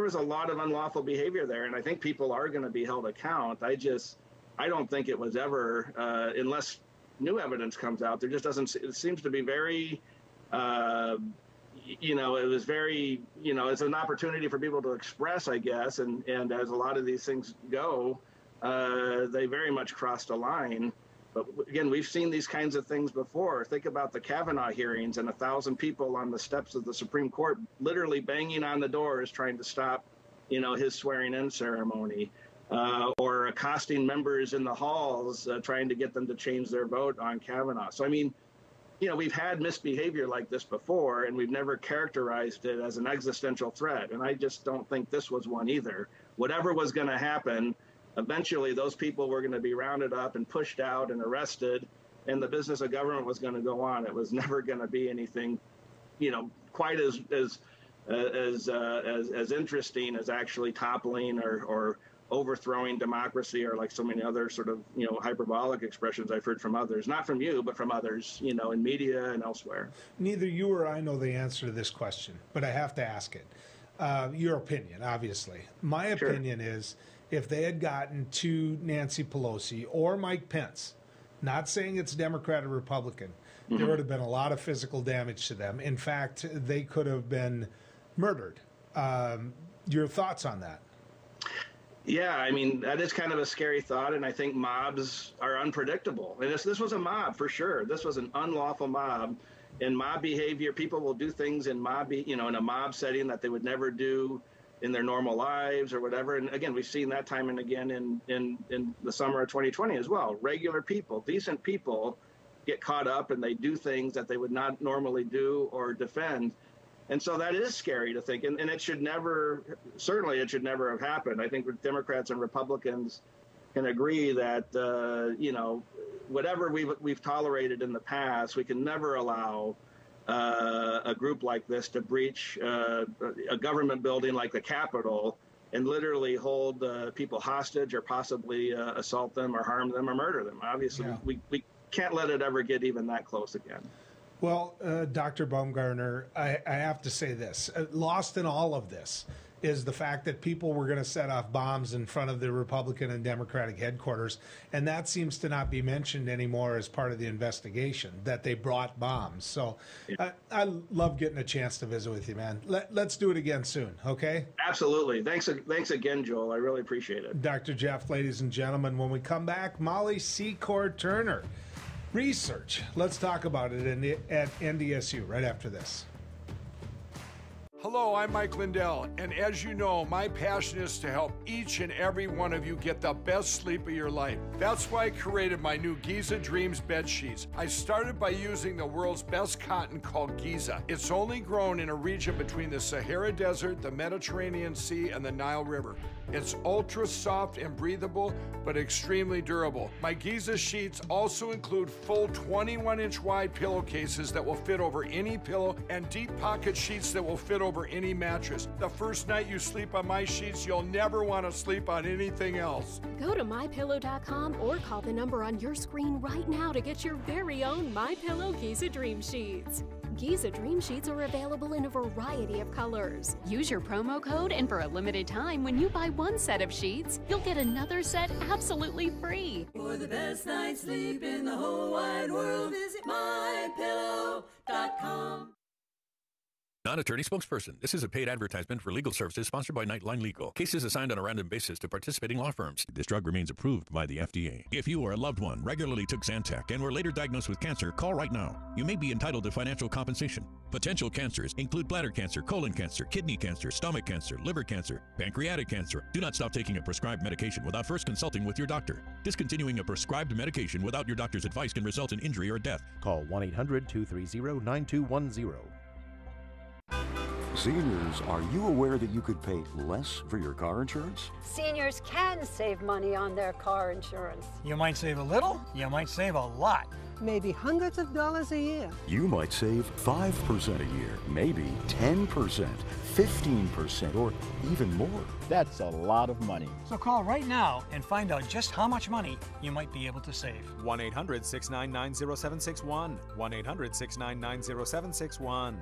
was a lot of unlawful behavior there, and I think people are going to be held account. I don't think it was ever, unless new evidence comes out, there just doesn't, it seems to be very, it was very, it's an opportunity for people to express, I guess, and as a lot of these things go, they very much crossed a line. But again, we've seen these kinds of things before. Think about the Kavanaugh hearings and 1,000 people on the steps of the Supreme Court literally banging on the doors trying to stop, his swearing-in ceremony, or accosting members in the halls trying to get them to change their vote on Kavanaugh. So, we've had misbehavior like this before, and we've never characterized it as an existential threat. And I just don't think this was one either. Whatever was going to happen, eventually those people were going to be rounded up and pushed out and arrested, and the business of government was going to go on. It was never going to be anything, quite as interesting as actually toppling or overthrowing democracy, or like so many other sort of, hyperbolic expressions I've heard from others, not from you, but from others, in media and elsewhere. Neither you or I know the answer to this question, but I have to ask it. Your opinion, obviously. My opinion is, if they had gotten to Nancy Pelosi or Mike Pence, not saying it's Democrat or Republican, there would have been a lot of physical damage to them. In fact, they could have been murdered. Your thoughts on that? Yeah, that is kind of a scary thought, and I think mobs are unpredictable. And this was a mob for sure. This was an unlawful mob. In mob behavior, people will do things in in a mob setting that they would never do in their normal lives or whatever. And again, we've seen that time and again in the summer of 2020 as well. Regular people, decent people, get caught up and they do things that they would not normally do or defend. And so that is scary to think, and it should never have happened. I think Democrats and Republicans can agree that, whatever we've tolerated in the past, we can never allow a group like this to breach a government building like the Capitol and literally hold people hostage or possibly assault them or harm them or murder them. Obviously, we can't let it ever get even that close again. Well, Dr. Bumgarner, I have to say this. Lost in all of this is the fact that people were going to set off bombs in front of the Republican and Democratic headquarters, and that seems to not be mentioned anymore as part of the investigation, that they brought bombs. So I love getting a chance to visit with you, man. Let's do it again soon, okay? Absolutely. Thanks again, Joel. I really appreciate it. Dr. Jeff, ladies and gentlemen, when we come back, Molly Secord Turner. Research. Let's talk about it at NDSU right after this. Hello, I'm Mike Lindell, and as you know, my passion is to help each and every one of you get the best sleep of your life. That's why I created my new Giza Dreams bed sheets. I started by using the world's best cotton called Giza. It's only grown in a region between the Sahara Desert, the Mediterranean Sea, and the Nile River. It's ultra soft and breathable, but extremely durable. My Giza sheets also include full 21-inch wide pillowcases that will fit over any pillow and deep pocket sheets that will fit over any mattress. The first night you sleep on my sheets, you'll never want to sleep on anything else. Go to MyPillow.com or call the number on your screen right now to get your very own MyPillow Giza Dream Sheets. Giza Dream Sheets are available in a variety of colors. Use your promo code, and for a limited time, when you buy one set of sheets, you'll get another set absolutely free. For the best night's sleep in the whole wide world, visit MyPillow.com. Non-attorney spokesperson. This is a paid advertisement for legal services sponsored by Nightline Legal. Cases assigned on a random basis to participating law firms. This drug remains approved by the FDA. If you or a loved one regularly took Zantac and were later diagnosed with cancer, call right now. You may be entitled to financial compensation. Potential cancers include bladder cancer, colon cancer, kidney cancer, stomach cancer, liver cancer, pancreatic cancer. Do not stop taking a prescribed medication without first consulting with your doctor. Discontinuing a prescribed medication without your doctor's advice can result in injury or death. Call 1-800-230-9210. Seniors, are you aware that you could pay less for your car insurance? Seniors can save money on their car insurance. You might save a little, you might save a lot. Maybe hundreds of dollars a year. You might save 5% a year, maybe 10%, 15%, or even more. That's a lot of money. So call right now and find out just how much money you might be able to save. 1-800-699-0761. 1-800-699-0761.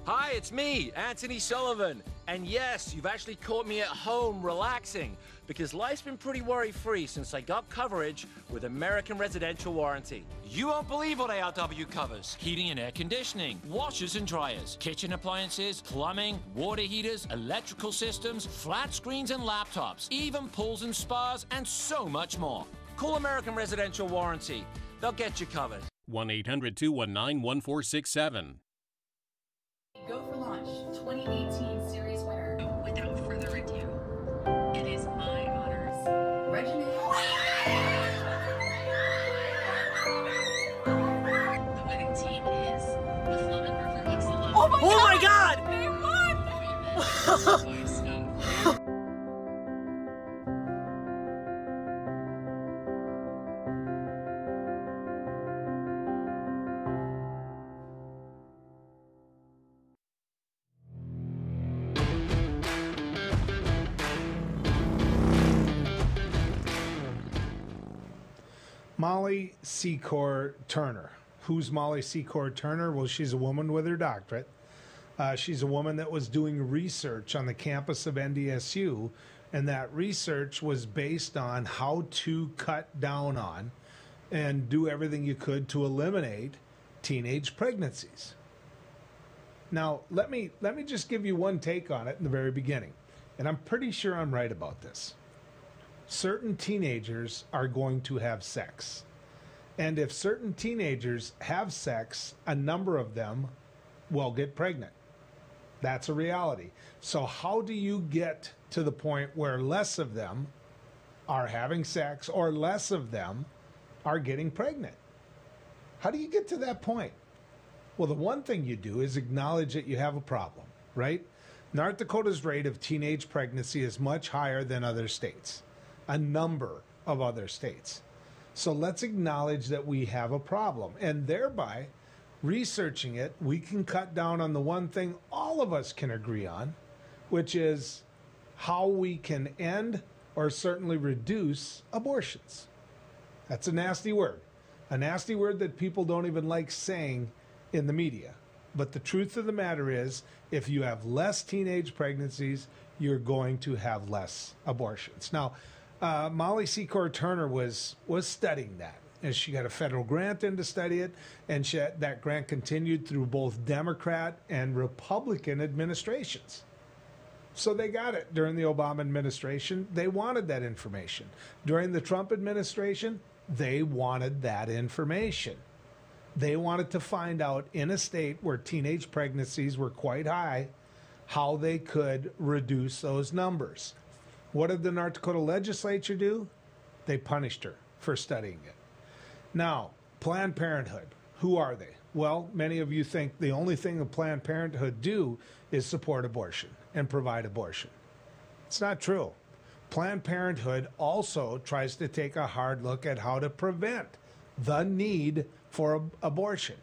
Hi, it's me, Anthony Sullivan. And yes, you've actually caught me at home relaxing because life's been pretty worry-free since I got coverage with American Residential Warranty. You won't believe what ARW covers. Heating and air conditioning, washers and dryers, kitchen appliances, plumbing, water heaters, electrical systems, flat screens and laptops, even pools and spas, and so much more. Call American Residential Warranty. They'll get you covered. 1-800-219-1467. Go for Launch 2018 series winner. Without further ado, it is my honors. Reginald. The winning team is the Flumin River Excellence. Oh my God! They won! Molly Secor Turner. Who's Molly Secor Turner? Well, she's a woman with her doctorate. She's a woman that was doing research on the campus of NDSU, and that research was based on how to cut down on and do everything you could to eliminate teenage pregnancies. Now, let me just give you one take on it in the very beginning, and I'm pretty sure I'm right about this. Certain teenagers are going to have sex. And if certain teenagers have sex, a number of them will get pregnant. That's a reality. So how do you get to the point where less of them are having sex or less of them are getting pregnant? How do you get to that point? Well, the one thing you do is acknowledge that you have a problem, right? North Dakota's rate of teenage pregnancy is much higher than other states. A number of other states. So let's acknowledge that we have a problem, and thereby researching it, we can cut down on the one thing all of us can agree on, which is how we can end or certainly reduce abortions. That's a nasty word that people don't even like saying in the media. But the truth of the matter is, if you have less teenage pregnancies, you're going to have less abortions. Now, Molly Secor Turner was studying that, and she got a federal grant in to study it, and that grant continued through both Democrat and Republican administrations. So they got it during the Obama administration. They wanted that information. During the Trump administration, they wanted that information. They wanted to find out in a state where teenage pregnancies were quite high, how they could reduce those numbers. What did the North Dakota legislature do? They punished her for studying it. Now, Planned Parenthood, who are they? Well, many of you think the only thing that Planned Parenthood do is support abortion and provide abortion. It's not true. Planned Parenthood also tries to take a hard look at how to prevent the need for abortion.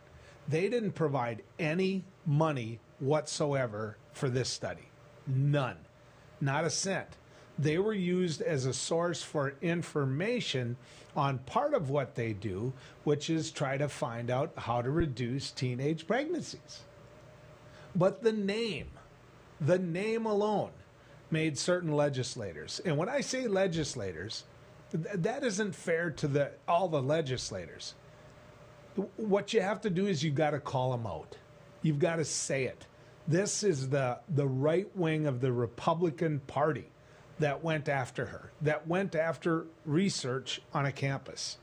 They didn't provide any money whatsoever for this study. None. Not a cent. They were used as a source for information on part of what they do, which is try to find out how to reduce teenage pregnancies. But the name alone made certain legislators. And when I say legislators, that isn't fair to all the legislators. What you have to do is you've got to call them out. You've got to say it. This is the right wing of the Republican Party that went after her, that went after research on a campus.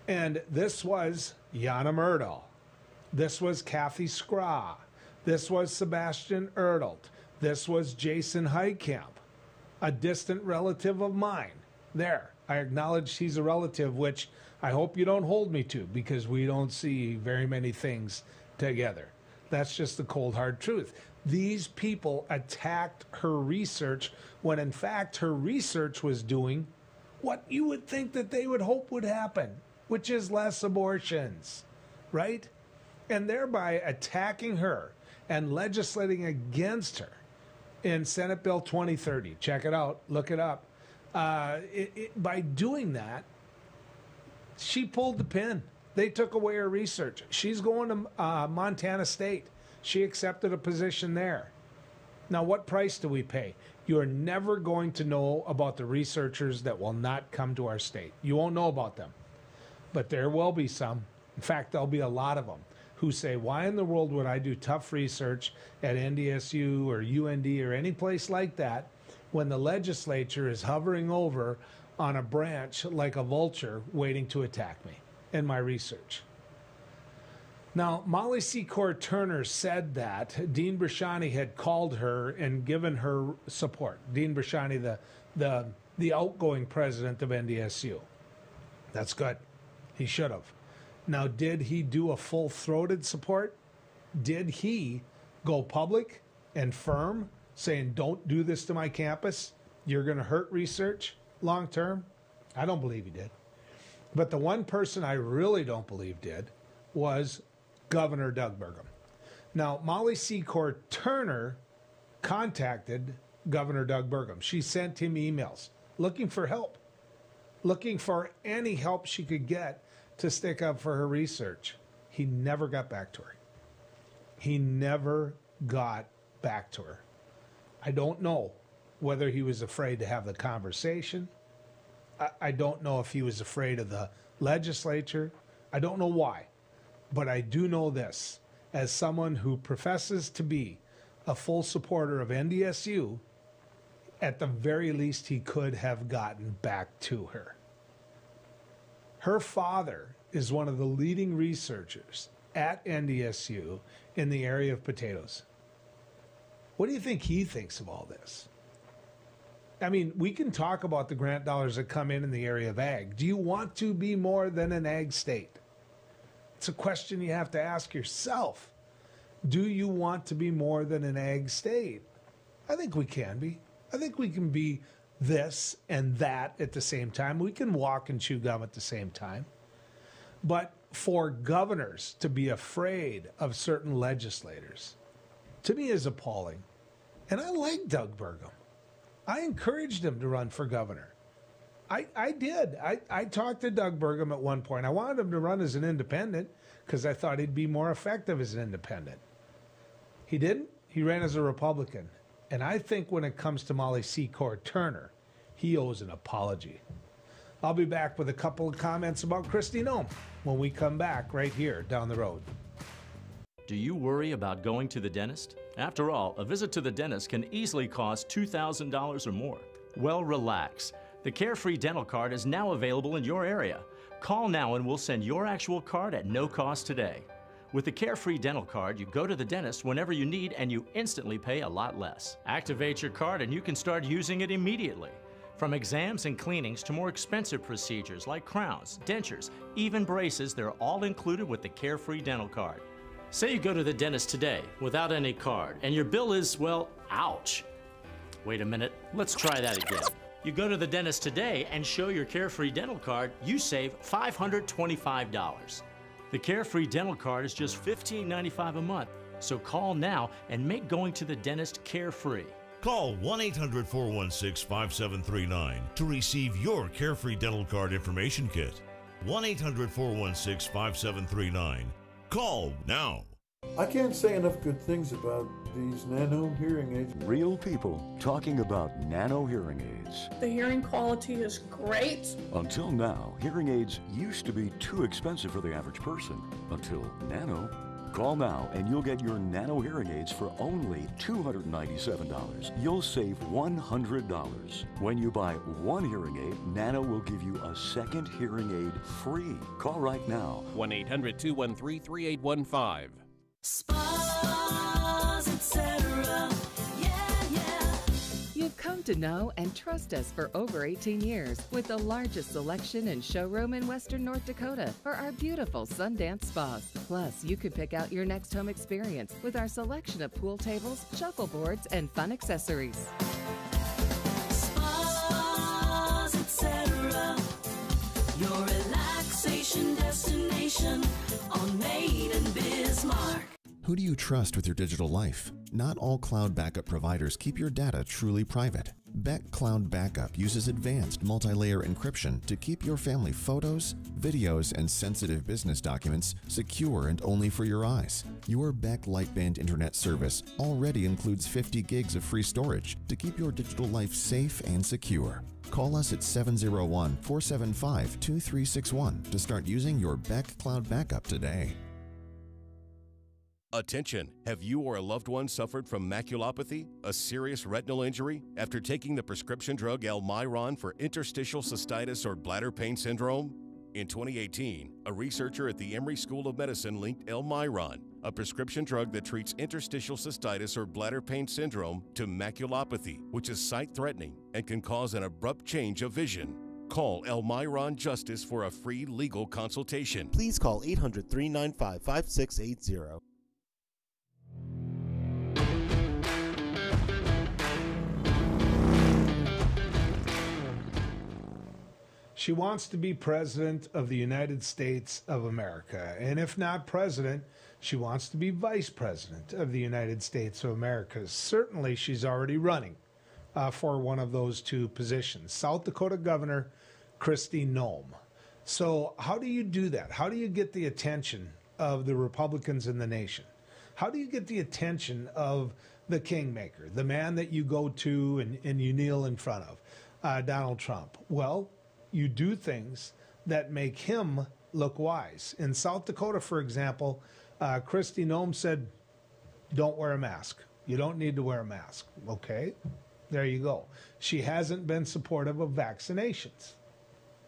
And this was Jana Myrdal. This was Kathy Skra. This was Sebastian Ertelt. This was Jason Heitkamp, a distant relative of mine. There, I acknowledge he's a relative, which I hope you don't hold me to, because we don't see very many things together. That's just the cold, hard truth. These people attacked her research when in fact her research was doing what you would think that they would hope would happen, which is less abortions, right? And thereby attacking her and legislating against her in Senate Bill 2030. Check it out. Look it up. By doing that, she pulled the pin. They took away her research. She's going to Montana State. She accepted a position there. Now, what price do we pay? You're never going to know about the researchers that will not come to our state. You won't know about them. But there will be some. In fact, there'll be a lot of them who say, why in the world would I do tough research at NDSU or UND or any place like that when the legislature is hovering over on a branch like a vulture waiting to attack me and my research? Now, Molly Secor Turner said that Dean Brashani had called her and given her support. Dean Brashani, the outgoing president of NDSU. That's good. He should have. Now, did he do a full-throated support? Did he go public and firm, saying, don't do this to my campus? You're going to hurt research long-term? I don't believe he did. But the one person I really don't believe did was Governor Doug Burgum. Now, Molly Secor Turner contacted Governor Doug Burgum. She sent him emails looking for help, looking for any help she could get to stick up for her research. He never got back to her. He never got back to her. I don't know whether he was afraid to have the conversation. I don't know if he was afraid of the legislature. I don't know why. But I do know this, as someone who professes to be a full supporter of NDSU, at the very least he could have gotten back to her. Her father is one of the leading researchers at NDSU in the area of potatoes. What do you think he thinks of all this? I mean, we can talk about the grant dollars that come in the area of ag. Do you want to be more than an ag state? It's a question you have to ask yourself. Do you want to be more than an ag state? I think we can be. I think we can be this and that at the same time. We can walk and chew gum at the same time. But for governors to be afraid of certain legislators, to me is appalling. And I like Doug Burgum. I encouraged him to run for governor. I did. I talked to Doug Burgum at one point. I wanted him to run as an independent because I thought he'd be more effective as an independent. He didn't. He ran as a Republican. And I think when it comes to Molly Secor Turner, he owes an apology. I'll be back with a couple of comments about Kristi Noem when we come back right here down the road. Do you worry about going to the dentist? After all, a visit to the dentist can easily cost $2,000 or more. Well, relax. The Carefree Dental Card is now available in your area. Call now and we'll send your actual card at no cost today. With the Carefree Dental Card, you go to the dentist whenever you need and you instantly pay a lot less. Activate your card and you can start using it immediately. From exams and cleanings to more expensive procedures like crowns, dentures, even braces, they're all included with the Carefree Dental Card. Say you go to the dentist today without any card and your bill is, well, ouch. Wait a minute, let's try that again. You go to the dentist today and show your Carefree Dental Card, you save $525. The Carefree Dental Card is just $15.95 a month, so call now and make going to the dentist carefree. Call 1-800-416-5739 to receive your Carefree Dental Card information kit. 1-800-416-5739. Call now. I can't say enough good things about these nano hearing aids. Real people talking about nano hearing aids. The hearing quality is great. Until now, hearing aids used to be too expensive for the average person. Until Nano. Call now and you'll get your Nano hearing aids for only $297. You'll save $100. When you buy one hearing aid, Nano will give you a second hearing aid free. Call right now. 1-800-213-3815. Spas, etc. Yeah, yeah. You've come to know and trust us for over 18 years with the largest selection and showroom in Western North Dakota for our beautiful Sundance spas. Plus, you could pick out your next home experience with our selection of pool tables, shuffleboards, and fun accessories. Spas, etc. Your relaxation destination on Maiden Bismarck. Who do you trust with your digital life? Not all cloud backup providers keep your data truly private. Beck Cloud Backup uses advanced multi-layer encryption to keep your family photos, videos, and sensitive business documents secure and only for your eyes. Your Beck Lightband Internet service already includes 50 gigs of free storage to keep your digital life safe and secure. Call us at 701-475-2361 to start using your Beck Cloud Backup today. Attention! Have you or a loved one suffered from maculopathy, a serious retinal injury, after taking the prescription drug Almiron for interstitial cystitis or bladder pain syndrome? In 2018, a researcher at the Emory School of Medicine linked Almiron, a prescription drug that treats interstitial cystitis or bladder pain syndrome, to maculopathy, which is sight-threatening and can cause an abrupt change of vision. Call Almiron Justice for a free legal consultation. Please call 800-395-5680. She wants to be president of the United States of America. And if not president, she wants to be vice president of the United States of America. Certainly, she's already running for one of those two positions. South Dakota Governor Kristi Noem. So how do you do that? How do you get the attention of the Republicans in the nation? How do you get the attention of the kingmaker, the man that you go to and you kneel in front of, Donald Trump? Well, you do things that make him look wise. In South Dakota, for example, Kristi Noem said, don't wear a mask. You don't need to wear a mask. Okay, there you go. She hasn't been supportive of vaccinations.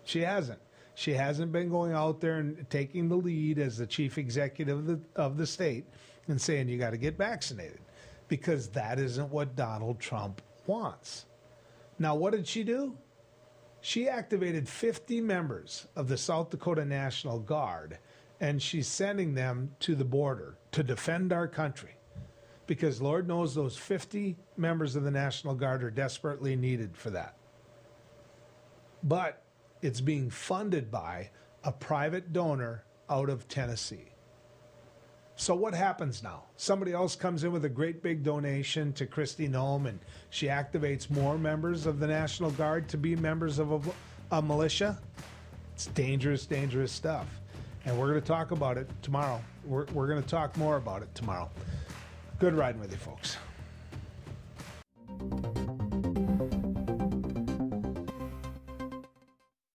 She hasn't. She hasn't been going out there and taking the lead as the chief executive of the state and saying you got to get vaccinated, because that isn't what Donald Trump wants. Now, what did she do? She activated 50 members of the South Dakota National Guard, and she's sending them to the border to defend our country, because Lord knows those 50 members of the National Guard are desperately needed for that. But it's being funded by a private donor out of Tennessee. So what happens now? Somebody else comes in with a great big donation to Kristi Noem, and she activates more members of the National Guard to be members of a militia. It's dangerous, dangerous stuff. And we're going to talk about it tomorrow. We're going to talk more about it tomorrow. Good riding with you, folks.